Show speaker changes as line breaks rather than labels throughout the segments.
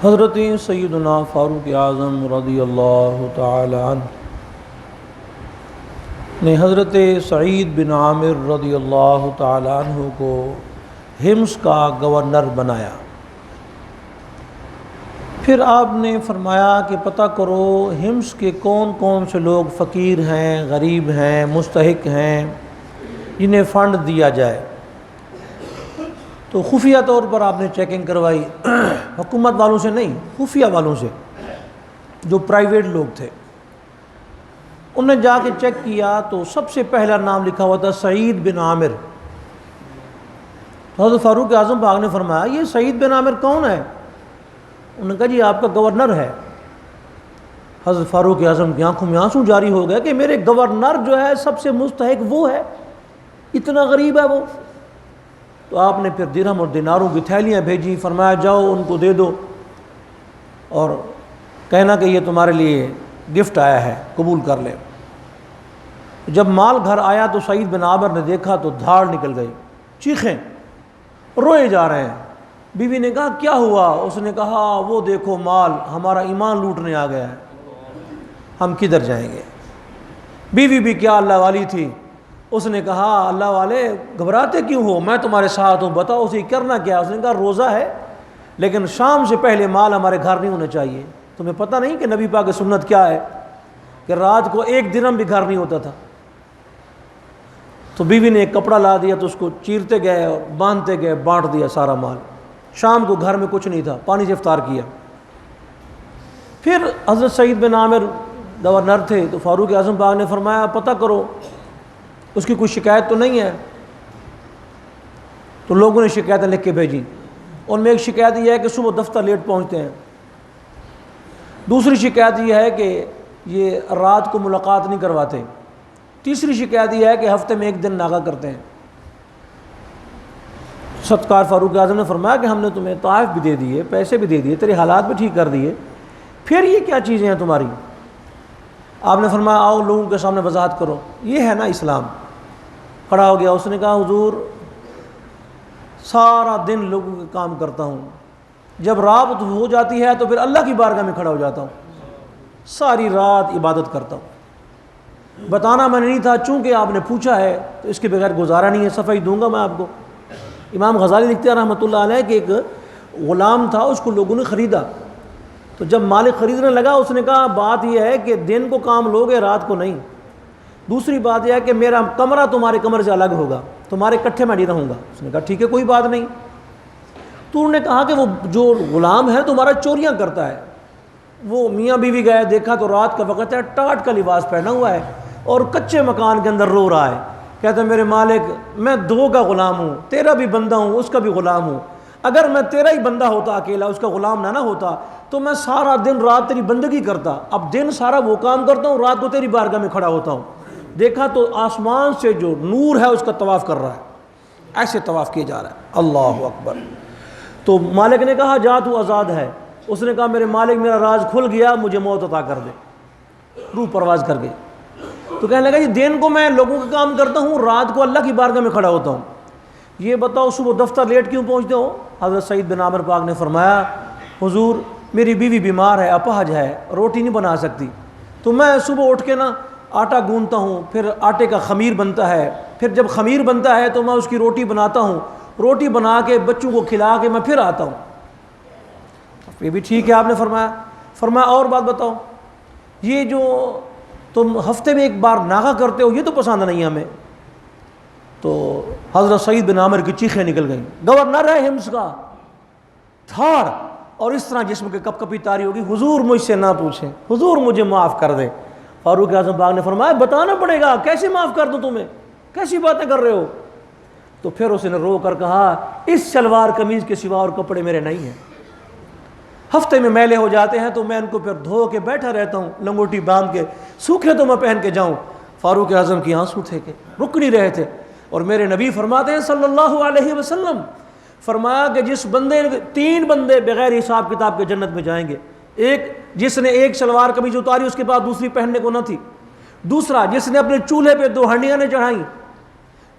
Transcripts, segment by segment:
حضرت سیدنا فاروق اعظم رضی اللہ تعالی عنہ نے حضرت سعید بن عامر رضی اللہ تعالی عنہ کو حمص کا گورنر بنایا۔ پھر آپ نے فرمایا کہ پتہ کرو حمص کے کون کون سے لوگ فقیر ہیں، غریب ہیں، مستحق ہیں، جنہیں فنڈ دیا جائے۔ تو خفیہ طور پر آپ نے چیکنگ کروائی، حکومت والوں سے نہیں، خفیہ والوں سے جو پرائیویٹ لوگ تھے۔ انہوں نے جا کے چیک کیا تو سب سے پہلا نام لکھا ہوا تھا سعید بن عامر۔ تو حضرت فاروق اعظم پاک نے فرمایا یہ سعید بن عامر کون ہے؟ انہوں نے کہا جی آپ کا گورنر ہے۔ حضرت فاروق اعظم کی آنکھوں میں آنسو جاری ہو گیا کہ میرے گورنر جو ہے سب سے مستحق وہ ہے، اتنا غریب ہے وہ۔ تو آپ نے پھر درہم اور دیناروں کی تھیلیاں بھیجی، فرمایا جاؤ ان کو دے دو اور کہنا کہ یہ تمہارے لیے گفٹ آیا ہے، قبول کر لے۔ جب مال گھر آیا تو سعید بن عامر نے دیکھا تو دھاڑ نکل گئی، چیخیں، روئے جا رہے ہیں۔ بیوی نے کہا کیا ہوا؟ اس نے کہا وہ دیکھو مال، ہمارا ایمان لوٹنے آ گیا ہے، ہم کدھر جائیں گے؟ بیوی بھی کیا اللہ والی تھی، اس نے کہا اللہ والے گھبراتے کیوں ہو، میں تمہارے ساتھ ہوں، بتاؤ اسے کرنا کیا؟ اس نے کہا روزہ ہے لیکن شام سے پہلے مال ہمارے گھر نہیں ہونا چاہیے۔ تمہیں پتہ نہیں کہ نبی پاک کی سنت کیا ہے کہ رات کو ایک درہم بھی گھر نہیں ہوتا تھا۔ تو بیوی نے ایک کپڑا لا دیا تو اس کو چیرتے گئے اور باندھتے گئے، بانٹ دیا سارا مال۔ شام کو گھر میں کچھ نہیں تھا، پانی سے افطار کیا۔ پھر حضرت سعید بن عامر گورنر تھے تو فاروق اعظم پاک نے فرمایا پتہ کرو اس کی کوئی شکایت تو نہیں ہے۔ تو لوگوں نے شکایتیں لکھ کے بھیجی، ان میں ایک شکایت یہ ہے کہ صبح دفتر لیٹ پہنچتے ہیں، دوسری شکایت یہ ہے کہ یہ رات کو ملاقات نہیں کرواتے، تیسری شکایت یہ ہے کہ ہفتے میں ایک دن ناغہ کرتے ہیں۔ ستکار فاروق اعظم نے فرمایا کہ ہم نے تمہیں طائف بھی دے دیے، پیسے بھی دے دیے، تیرے حالات بھی ٹھیک کر دیے، پھر یہ کیا چیزیں ہیں تمہاری؟ آپ نے فرمایا آؤ لوگوں کے سامنے وضاحت کرو، یہ ہے نا اسلام۔ کھڑا ہو گیا، اس نے کہا حضور سارا دن لوگوں کے کام کرتا ہوں، جب رات ہو جاتی ہے تو پھر اللہ کی بارگاہ میں کھڑا ہو جاتا ہوں، ساری رات عبادت کرتا ہوں۔ بتانا میں نے نہیں تھا، چونکہ آپ نے پوچھا ہے تو اس کے بغیر گزارا نہیں ہے، صفائی دوں گا میں آپ کو۔ امام غزالی لکھتے ہیں رحمۃ اللہ علیہ کہ ایک غلام تھا، اس کو لوگوں نے خریدا، تو جب مالک خریدنے لگا اس نے کہا بات یہ ہے کہ دن کو کام لوگے رات کو نہیں، دوسری بات یہ ہے کہ میرا کمرہ تمہارے کمرے سے الگ ہوگا، تمہارے کٹھے میں نہیں رہوں گا۔ اس نے کہا ٹھیک ہے کوئی بات نہیں۔ تو انہوں نے کہا کہ وہ جو غلام ہے تمہارا چوریاں کرتا ہے۔ وہ میاں بیوی گئے، دیکھا تو رات کا وقت ہے، ٹاٹ کا لباس پہنا ہوا ہے اور کچے مکان کے اندر رو رہا ہے، کہتا ہے میرے مالک میں دو کا غلام ہوں، تیرا بھی بندہ ہوں، اس کا بھی غلام ہوں، اگر میں تیرا ہی بندہ ہوتا اکیلا، اس کا غلام نہ ہوتا تو میں سارا دن رات تیری بندگی کرتا، اب دن سارا وہ کام کرتا ہوں، رات کو تیری بارگاہ میں کھڑا ہوتا ہوں۔ دیکھا تو آسمان سے جو نور ہے اس کا طواف کر رہا ہے، ایسے طواف کیا جا رہا ہے، اللہ اکبر۔ تو مالک نے کہا جا تو آزاد ہے۔ اس نے کہا میرے مالک میرا راز کھل گیا، مجھے موت عطا کر دے۔ روح پرواز کر گئی۔ تو کہنے لگا یہ دن کو میں لوگوں کا کام کرتا ہوں، رات کو اللہ کی بارگاہ میں کھڑا ہوتا ہوں، یہ بتاؤ صبح دفتر لیٹ کیوں پہنچتے ہو؟ حضرت سعید بن عامر پاک نے فرمایا حضور میری بیوی بیمار ہے، اپاہج ہے، روٹی نہیں بنا سکتی، تو میں صبح اٹھ کے نا آٹا گوندتا ہوں، پھر آٹے کا خمیر بنتا ہے، پھر جب خمیر بنتا ہے تو میں اس کی روٹی بناتا ہوں، روٹی بنا کے بچوں کو کھلا کے میں پھر آتا ہوں۔ یہ بھی ٹھیک ہے آپ نے فرمایا اور بات بتاؤ، یہ جو تم ہفتے میں ایک بار ناغہ کرتے ہو یہ تو پسند نہیں ہمیں۔ تو حضرت سعید بن عامر کی چیخیں نکل گئیں، گورنر ہے حمص کا، تھاڑ اور اس طرح جسم کے کپ کپی تاری ہوگی، حضور مجھ سے نہ پوچھیں، حضور مجھے معاف کر دیں۔ فاروق اعظم پاک نے فرمایا بتانا پڑے گا، کیسے معاف کر دوں تمہیں، کیسی باتیں کر رہے ہو؟ تو پھر اس نے رو کر کہا اس شلوار قمیض کے سوا اور کپڑے میرے نہیں ہیں، ہفتے میں میلے ہو جاتے ہیں تو میں ان کو پھر دھو کے بیٹھا رہتا ہوں، لنگوٹی باندھ کے، سوکھے تو میں پہن کے جاؤں۔ فاروق اعظم کی آنسو تھے کہ رک نہیں رہے تھے، اور میرے نبی فرماتے ہیں صلی اللہ علیہ وسلم، فرمایا کہ جس بندے 3 بندے بغیر حساب کتاب کے جنت میں جائیں گے، ایک جس نے ایک شلوار قمیض اتاری اس کے بعد دوسری پہننے کو نہ تھی، دوسرا جس نے اپنے چولہے پہ 2 ہنڈیاں نے چڑھائیں،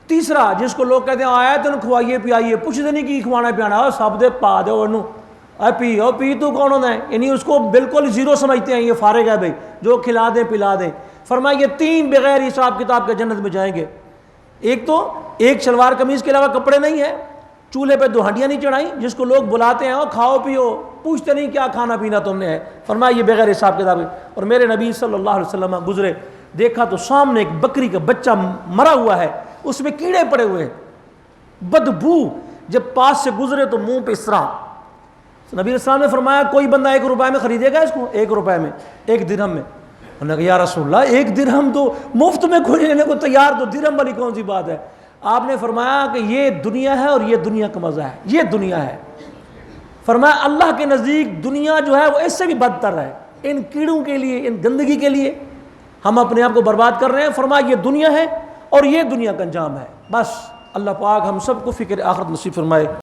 تیسرا جس کو لوگ کہتے ہیں آیا تن کھوائیے پیائیے، پوچھتے نہیں کہ کھوانا پیانا، سب دے پا دو انہوں، پی تو کون ہونا ہے، یعنی اس کو بالکل زیرو سمجھتے ہیں، یہ فارغ ہے بھائی، جو کھلا دیں پلا دیں۔ فرمایا یہ 3 بغیر حساب کتاب کے جنت میں جائیں گے۔ ایک تو ایک شلوار قمیض کے علاوہ کپڑے نہیں ہیں، چولہے پہ 2 ہنڈیاں نہیں چڑھائیں، جس کو لوگ بلاتے ہیں اور کھاؤ پیو، پوچھتے نہیں کیا کھانا پینا تم نے ہے۔ فرمایا یہ بغیر حساب کتاب ہے۔ اور میرے نبی صلی اللہ علیہ وسلم گزرے، دیکھا تو سامنے ایک بکری کا بچہ مرا ہوا ہے، اس میں کیڑے پڑے ہوئے ہیں، بدبو، جب پاس سے گزرے تو منہ پہ اس طرح۔ نبی السلام نے فرمایا کوئی بندہ 1 روپے میں خریدے گا اس کو؟ 1 روپے میں، 1 درہم میں؟ انہوں نے کہا یا رسول اللہ 1 درہم تو مفت میں کوئی لینے کو تیار، تو درہم والی کون سی بات ہے؟ آپ نے فرمایا کہ یہ دنیا ہے اور یہ دنیا کا مزہ ہے، یہ دنیا ہے۔ فرمایا اللہ کے نزدیک دنیا جو ہے وہ اس سے بھی بدتر ہے، ان کیڑوں کے لیے، ان گندگی کے لیے ہم اپنے آپ کو برباد کر رہے ہیں۔ فرمایا یہ دنیا ہے اور یہ دنیا کا انجام ہے۔ بس اللہ پاک ہم سب کو فکر آخرت نصیب فرمائے۔